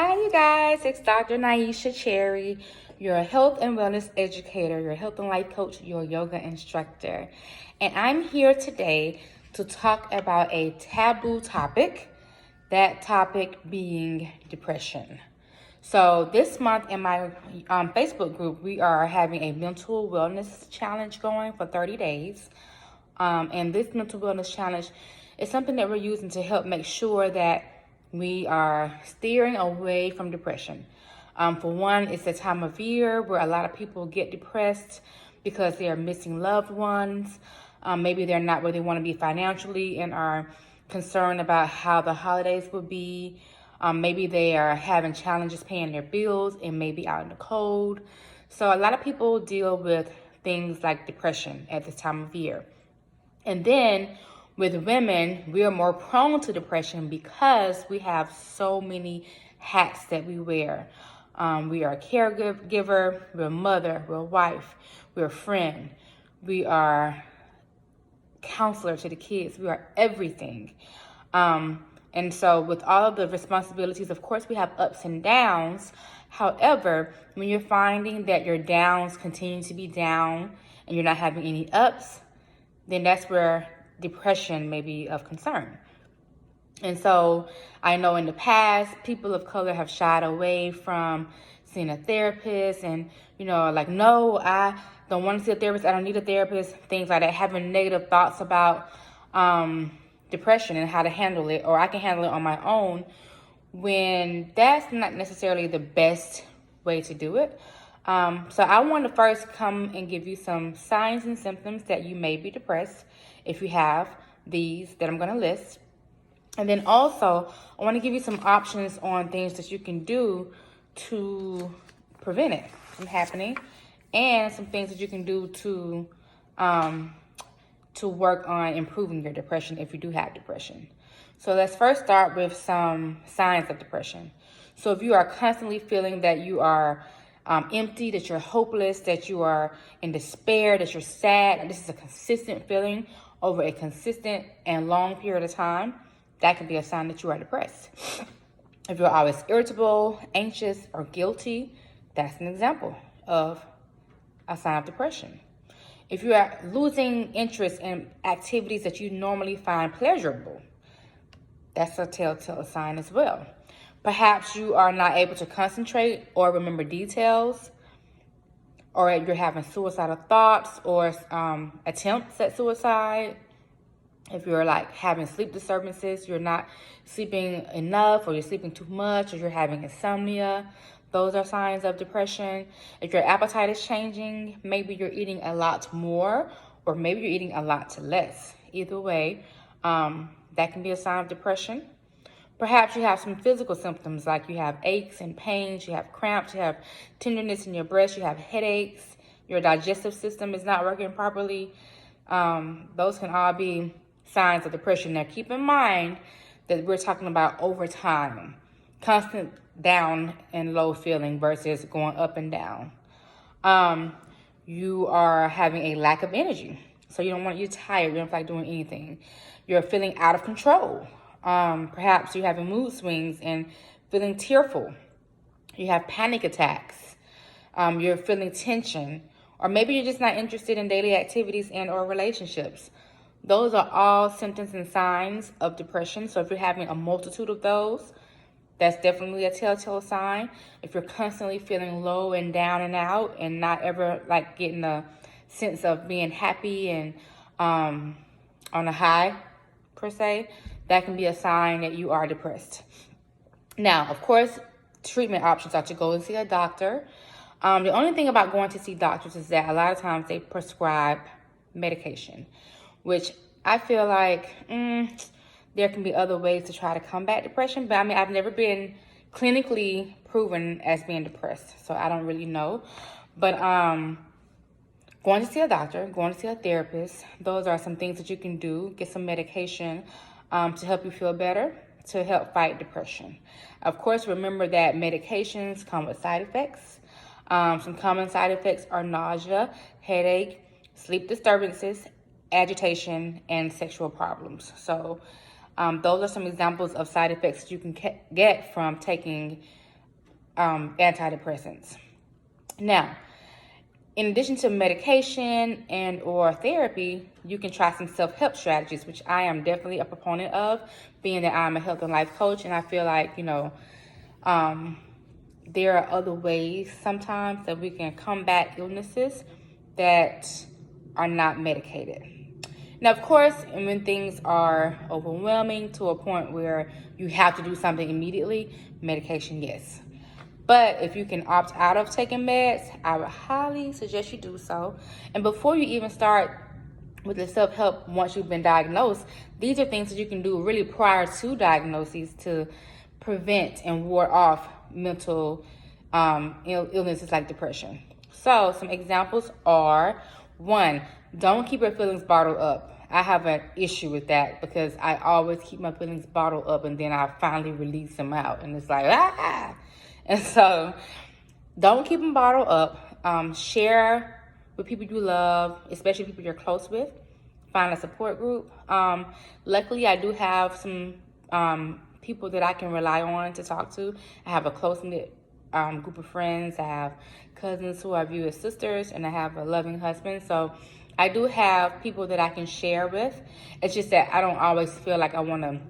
Hi, you guys. It's Dr. Naisha Cherry, your health and wellness educator, your health and life coach, your yoga instructor. And I'm here today to talk about a taboo topic, that topic being depression. So this month in my Facebook group, we are having a mental wellness challenge going for 30 days. And this mental wellness challenge is something that we're using to help make sure that we are steering away from depression. For one, it's a time of year where a lot of people get depressed because they are missing loved ones. Maybe they're not where they want to be financially and are concerned about how the holidays will be. Maybe they are having challenges paying their bills and maybe out in the cold. So a lot of people deal with things like depression at this time of year. And then with women, we are more prone to depression because we have so many hats that we wear. We are a caregiver, we're a mother, we're a wife, we're a friend, we are counselor to the kids, we are everything. And so with all of the responsibilities, of course, we have ups and downs. However, when you're finding that your downs continue to be down and you're not having any ups, then that's where depression may be of concern. And so I know in the past, people of color have shied away from seeing a therapist and, like, no, I don't want to see a therapist. I don't need a therapist, things like that, having negative thoughts about depression and how to handle it, or I can handle it on my own, when that's not necessarily the best way to do it. So I want to first come and give you some signs and symptoms that you may be depressed if you have these that I'm going to list. And then also, I want to give you some options on things that you can do to prevent it from happening, and some things that you can do to work on improving your depression if you do have depression. So let's first start with some signs of depression. So if you are constantly feeling that you are empty, that you're hopeless, that you are in despair, that you're sad, and this is a consistent feeling over a consistent and long period of time, that can be a sign that you are depressed. If you're always irritable, anxious, or guilty, that's an example of a sign of depression. If you are losing interest in activities that you normally find pleasurable, that's a telltale sign as well. Perhaps you are not able to concentrate or remember details, or you're having suicidal thoughts or attempts at suicide. If you're like having sleep disturbances, you're not sleeping enough, or you're sleeping too much, or you're having insomnia, those are signs of depression. If your appetite is changing, maybe you're eating a lot more, or maybe you're eating a lot less. Either way, that can be a sign of depression. Perhaps you have some physical symptoms like you have aches and pains, you have cramps, you have tenderness in your breast, you have headaches, your digestive system is not working properly. Those can all be signs of depression. Now, keep in mind that we're talking about over time, constant down and low feeling versus going up and down. You are having a lack of energy. So you're tired, you don't feel like doing anything. You're feeling out of control. Perhaps you're having mood swings and feeling tearful. You have panic attacks. You're feeling tension. Or maybe you're just not interested in daily activities and or relationships. Those are all symptoms and signs of depression. So if you're having a multitude of those, that's definitely a telltale sign. If you're constantly feeling low and down and out and not ever like getting a sense of being happy and on a high per se, that can be a sign that you are depressed. Now, of course, treatment options are to go and see a doctor. The only thing about going to see doctors is that a lot of times they prescribe medication, which I feel like there can be other ways to try to combat depression. But I mean, I've never been clinically proven as being depressed, so I don't really know. But going to see a doctor, going to see a therapist, those are some things that you can do. Get some medication to help you feel better, to help fight depression. Of course, remember that medications come with side effects. Some common side effects are nausea, headache, sleep disturbances, agitation, and sexual problems. So those are some examples of side effects you can get from taking antidepressants. Now, in addition to medication and or therapy, you can try some self-help strategies, which I am definitely a proponent of, being that I'm a health and life coach. And I feel like, there are other ways sometimes that we can combat illnesses that are not medicated. Now, of course, when things are overwhelming to a point where you have to do something immediately, medication, yes. But if you can opt out of taking meds, I would highly suggest you do so. And before you even start with the self-help, once you've been diagnosed, these are things that you can do really prior to diagnoses to prevent and ward off mental illnesses like depression. So some examples are, 1, don't keep your feelings bottled up. I have an issue with that because I always keep my feelings bottled up and then I finally release them out. And it's like, ah! And so don't keep them bottled up. Share with people you love, especially people you're close with. Find a support group. Luckily, I do have some people that I can rely on to talk to. I have a close-knit group of friends. I have cousins who I view as sisters, and I have a loving husband. So I do have people that I can share with. It's just that I don't always feel like I want to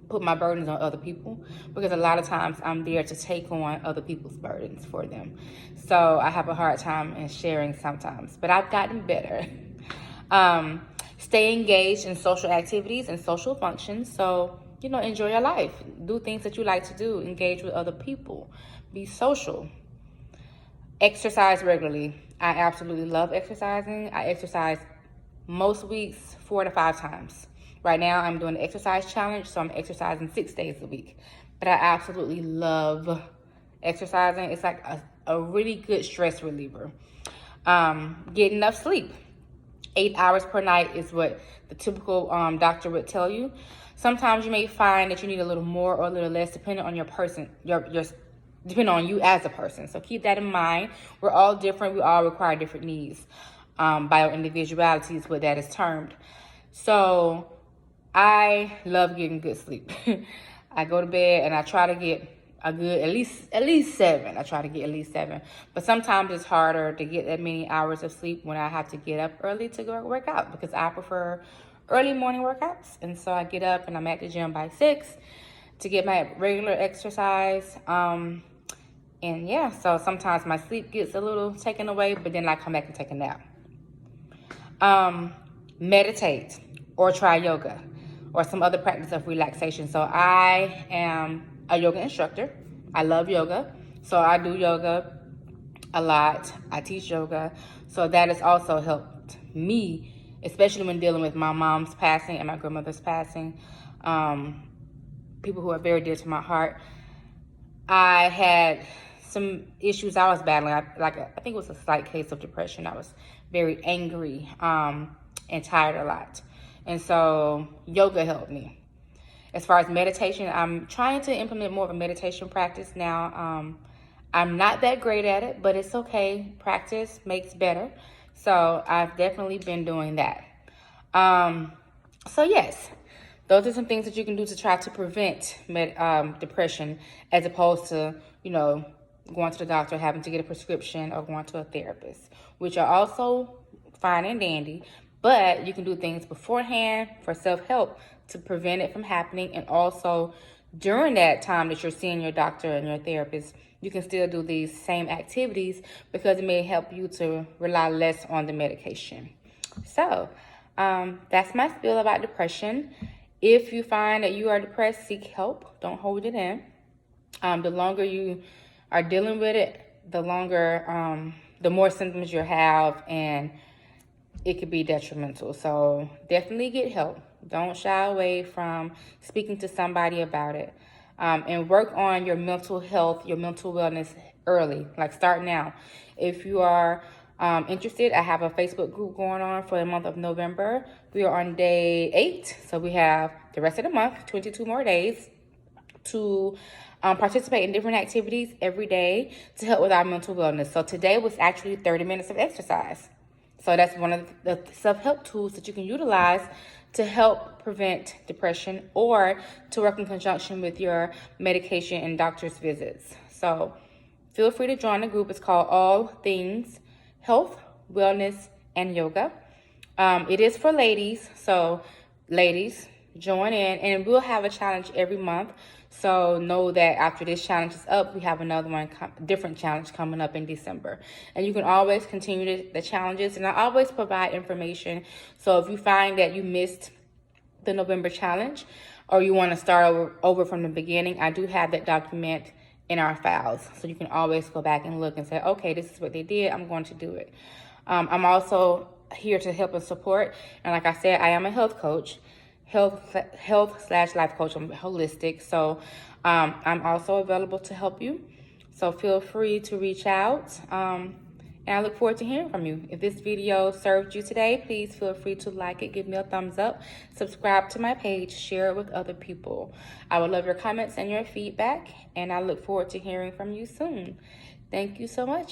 put my burdens on other people, because a lot of times I'm there to take on other people's burdens for them. So I have a hard time in sharing sometimes, but I've gotten better. Stay engaged in social activities and social functions. So, enjoy your life. Do things that you like to do. Engage with other people. Be social. Exercise regularly. I absolutely love exercising. I exercise most weeks 4 to 5 times. Right now, I'm doing the exercise challenge, so I'm exercising 6 days a week. But I absolutely love exercising. It's like a really good stress reliever. Get enough sleep. 8 hours per night is what the typical doctor would tell you. Sometimes you may find that you need a little more or a little less, depending on your person, depending on you as a person. So keep that in mind. We're all different. We all require different needs. Bioindividuality is what that is termed. So I love getting good sleep. I go to bed and I try to get a good at least 7. I try to get at least 7. But sometimes it's harder to get that many hours of sleep when I have to get up early to go work out, because I prefer early morning workouts. And so I get up and I'm at the gym by 6 to get my regular exercise. And yeah, so sometimes my sleep gets a little taken away, but then I come back and take a nap. Meditate or try yoga or some other practice of relaxation. So I am a yoga instructor. I love yoga. So I do yoga a lot. I teach yoga. So that has also helped me, especially when dealing with my mom's passing and my grandmother's passing. People who are very dear to my heart. I had some issues I was battling. I think it was a slight case of depression. I was very angry and tired a lot. And so yoga helped me. As far as meditation, I'm trying to implement more of a meditation practice now. I'm not that great at it, but it's okay. Practice makes better. So I've definitely been doing that. So yes, those are some things that you can do to try to prevent depression, as opposed to, going to the doctor, having to get a prescription, or going to a therapist, which are also fine and dandy. But you can do things beforehand for self-help to prevent it from happening. And also during that time that you're seeing your doctor and your therapist, you can still do these same activities, because it may help you to rely less on the medication. So that's my spiel about depression. If you find that you are depressed, seek help. Don't hold it in. The longer you are dealing with it, the more symptoms you have, and it could be detrimental. So definitely get help. Don't shy away from speaking to somebody about it. And work on your mental health, your mental wellness early. Like, start now. If you are interested, I have a Facebook group going on for the month of November. We are on day 8. So we have the rest of the month, 22 more days, to participate in different activities every day to help with our mental wellness. So today was actually 30 minutes of exercise. So that's one of the self-help tools that you can utilize to help prevent depression, or to work in conjunction with your medication and doctor's visits. So feel free to join the group. It's called All Things Health, Wellness, and Yoga. It is for ladies, so ladies, join in, and we'll have a challenge every month. So know that after this challenge is up, we have another one, different challenge coming up in December. And you can always continue the challenges, and I always provide information. So if you find that you missed the November challenge, or you want to start over from the beginning, I do have that document in our files. So you can always go back and look and say, okay, this is what they did, I'm going to do it. I'm also here to help and support. And like I said, I am a health coach, health/life coach. I'm holistic. So I'm also available to help you. So feel free to reach out. And I look forward to hearing from you. If this video served you today, please feel free to like it, give me a thumbs up, subscribe to my page, share it with other people. I would love your comments and your feedback, and I look forward to hearing from you soon. Thank you so much.